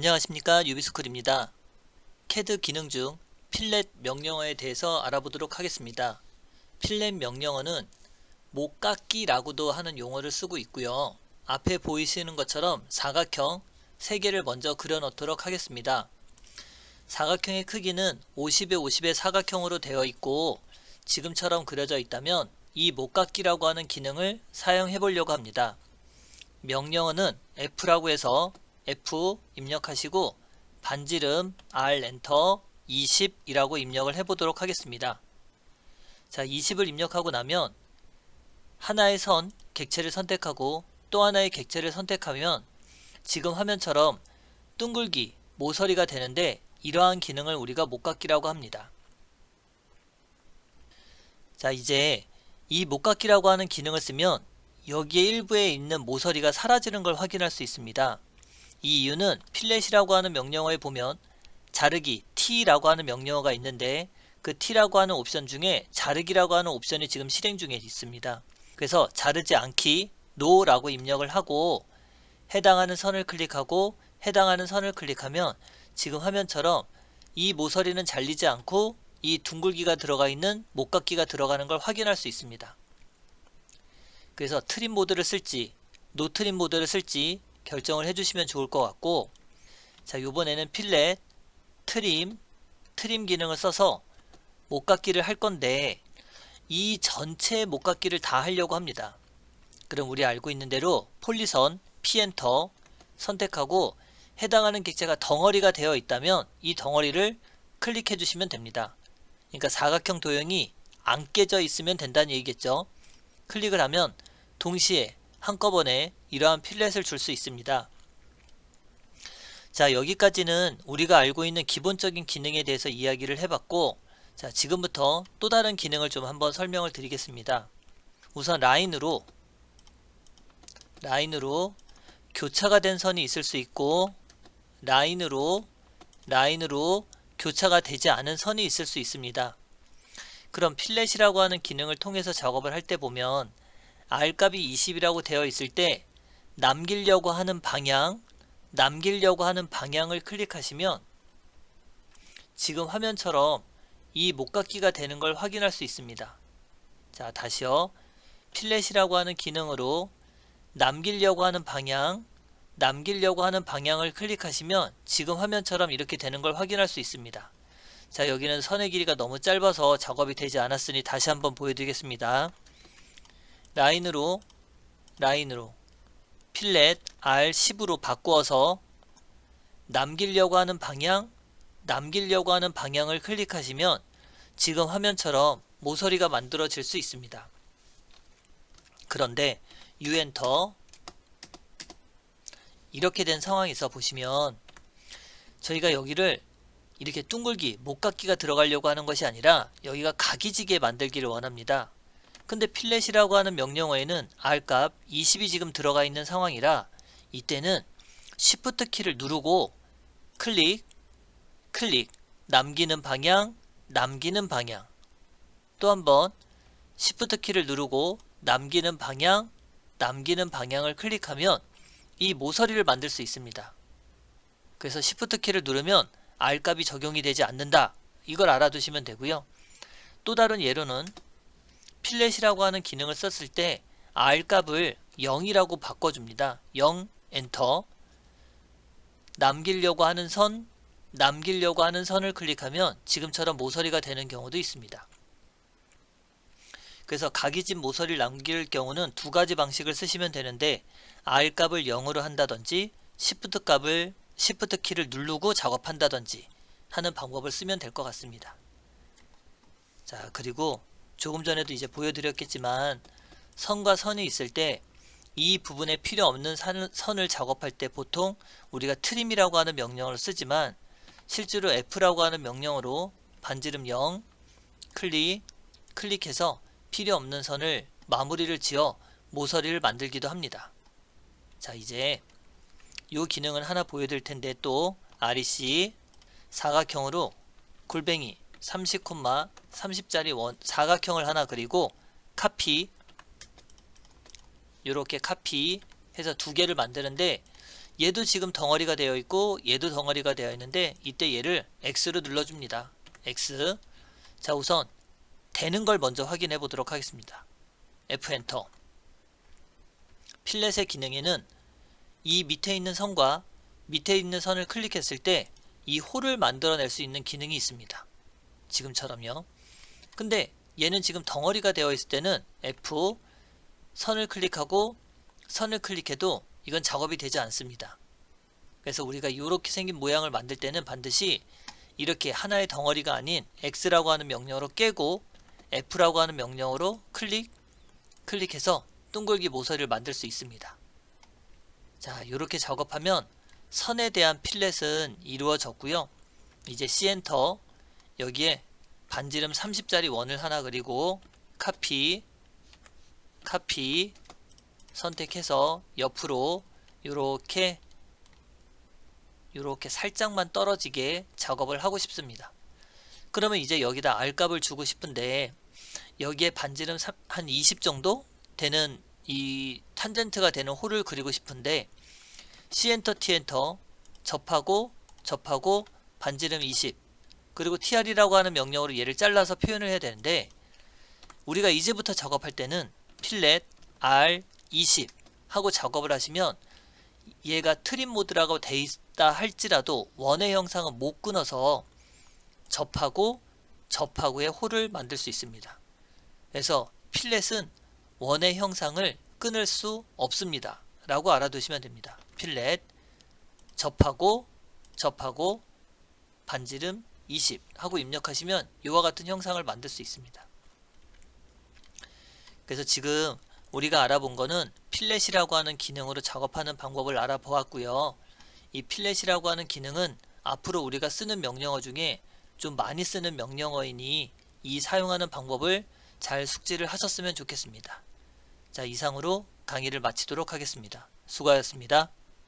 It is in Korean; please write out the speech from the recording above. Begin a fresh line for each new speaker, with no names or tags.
안녕하십니까, 유비스쿨입니다. CAD 기능 중 필렛 명령어에 대해서 알아보도록 하겠습니다. 필렛 명령어는 목깎기라고도 하는 용어를 쓰고 있고요. 앞에 보이시는 것처럼 사각형 3개를 먼저 그려 놓도록 하겠습니다. 사각형의 크기는 50에 50의 사각형으로 되어 있고 지금처럼 그려져 있다면 이 목깎기라고 하는 기능을 사용해 보려고 합니다. 명령어는 F라고 해서 F 입력하시고 반지름 R 엔터 20이라고 입력을 해보도록 하겠습니다. 자, 20을 입력하고 나면 하나의 선, 객체를 선택하고 또 하나의 객체를 선택하면 지금 화면처럼 둥글기, 모서리가 되는데 이러한 기능을 우리가 목깎기라고 합니다. 자, 이제 이 목깎기라고 하는 기능을 쓰면 여기에 일부에 있는 모서리가 사라지는 걸 확인할 수 있습니다. 이 이유는 필렛이라고 하는 명령어에 보면 자르기 T라고 하는 명령어가 있는데 그 T라고 하는 옵션 중에 자르기라고 하는 옵션이 지금 실행 중에 있습니다. 그래서 자르지 않기 NO라고 입력을 하고 해당하는 선을 클릭하고 해당하는 선을 클릭하면 지금 화면처럼 이 모서리는 잘리지 않고 이 둥글기가 들어가 있는 목깎기가 들어가는 걸 확인할 수 있습니다. 그래서 트림 모드를 쓸지 노 트림 모드를 쓸지 결정을 해주시면 좋을 것 같고, 자, 이번에는 필렛 트림 기능을 써서 목깎기를 할 건데 이 전체 목깎기를 다 하려고 합니다. 그럼 우리 알고 있는 대로 폴리선 P 엔터 선택하고 해당하는 객체가 덩어리가 되어 있다면 이 덩어리를 클릭해 주시면 됩니다. 그러니까 사각형 도형이 안 깨져 있으면 된다는 얘기겠죠. 클릭을 하면 동시에 한꺼번에 이러한 필렛을 줄 수 있습니다. 자, 여기까지는 우리가 알고 있는 기본적인 기능에 대해서 이야기를 해봤고, 자, 지금부터 또 다른 기능을 좀 한번 설명을 드리겠습니다. 우선 라인으로 교차가 된 선이 있을 수 있고 라인으로 교차가 되지 않은 선이 있을 수 있습니다. 그럼 필렛이라고 하는 기능을 통해서 작업을 할 때 보면 R값이 20이라고 되어 있을 때 남기려고 하는 방향을 클릭하시면 지금 화면처럼 이 목깎기가 되는 걸 확인할 수 있습니다. 자, 다시요. 필렛이라고 하는 기능으로 남기려고 하는 방향을 클릭하시면 지금 화면처럼 이렇게 되는 걸 확인할 수 있습니다. 자, 여기는 선의 길이가 너무 짧아서 작업이 되지 않았으니 다시 한번 보여드리겠습니다. 라인으로 필렛 R10으로 바꾸어서 남기려고 하는 방향을 클릭하시면 지금 화면처럼 모서리가 만들어질 수 있습니다. 그런데 U 엔터 이렇게 된 상황에서 보시면 저희가 여기를 이렇게 둥글기, 목깎기가 들어가려고 하는 것이 아니라 여기가 각이지게 만들기를 원합니다. 근데 필렛이라고 하는 명령어에는 R값 20이 지금 들어가 있는 상황이라 이때는 Shift 키를 누르고 클릭, 남기는 방향, 또 한번 Shift 키를 누르고 남기는 방향을 클릭하면 이 모서리를 만들 수 있습니다. 그래서 Shift 키를 누르면 R값이 적용이 되지 않는다. 이걸 알아두시면 되고요. 또 다른 예로는 필렛이라고 하는 기능을 썼을 때 R값을 0이라고 바꿔줍니다. 0 엔터 남기려고 하는 선을 클릭하면 지금처럼 모서리가 되는 경우도 있습니다. 그래서 각이진 모서리를 남길 경우는 두 가지 방식을 쓰시면 되는데 R값을 0으로 한다든지 Shift 키를 누르고 작업한다든지 하는 방법을 쓰면 될 것 같습니다. 자, 그리고 조금 전에도 이제 보여드렸겠지만 선과 선이 있을 때 이 부분에 필요 없는 선을 작업할 때 보통 우리가 트림이라고 하는 명령어를 쓰지만 실제로 F라고 하는 명령어로 반지름 0 클릭해서 필요 없는 선을 마무리를 지어 모서리를 만들기도 합니다. 자, 이제 이 기능은 하나 보여드릴 텐데 또 REC 사각형으로 골뱅이 30짜리 사각형을 하나 그리고 이렇게 카피해서 두 개를 만드는데 얘도 지금 덩어리가 되어 있고 얘도 덩어리가 되어 있는데 이때 얘를 X로 눌러줍니다. X. 자, 우선 되는 걸 먼저 확인해 보도록 하겠습니다. F 엔터. 필렛의 기능에는 이 밑에 있는 선과 밑에 있는 선을 클릭했을 때 이 홀을 만들어낼 수 있는 기능이 있습니다. 지금처럼요. 근데 얘는 지금 덩어리가 되어 있을 때는 F 선을 클릭하고 선을 클릭해도 이건 작업이 되지 않습니다. 그래서 우리가 이렇게 생긴 모양을 만들 때는 반드시 이렇게 하나의 덩어리가 아닌 X라고 하는 명령으로 깨고 F라고 하는 명령으로 클릭해서 둥글기 모서리를 만들 수 있습니다. 자, 이렇게 작업하면 선에 대한 필렛은 이루어졌고요. 이제 C 엔터. 여기에 반지름 30짜리 원을 하나 그리고 카피 선택해서 옆으로 요렇게 살짝만 떨어지게 작업을 하고 싶습니다. 그러면 이제 여기다 R값을 주고 싶은데 여기에 반지름 한 20 정도 되는 이 탄젠트가 되는 홀을 그리고 싶은데 C 엔터 T 엔터 접하고 반지름 20 그리고 TR이라고 하는 명령으로 얘를 잘라서 표현을 해야 되는데 우리가 이제부터 작업할 때는 필렛 R20 하고 작업을 하시면 얘가 트림 모드라고 돼 있다 할지라도 원의 형상은 못 끊어서 접하고의 홀을 만들 수 있습니다. 그래서 필렛은 원의 형상을 끊을 수 없습니다 라고 알아두시면 됩니다. 필렛 접하고 반지름 20 하고 입력하시면 이와 같은 형상을 만들 수 있습니다. 그래서 지금 우리가 알아본 거는 필렛이라고 하는 기능으로 작업하는 방법을 알아보았고요. 이 필렛이라고 하는 기능은 앞으로 우리가 쓰는 명령어 중에 좀 많이 쓰는 명령어이니 이 사용하는 방법을 잘 숙지를 하셨으면 좋겠습니다. 자, 이상으로 강의를 마치도록 하겠습니다. 수고하셨습니다.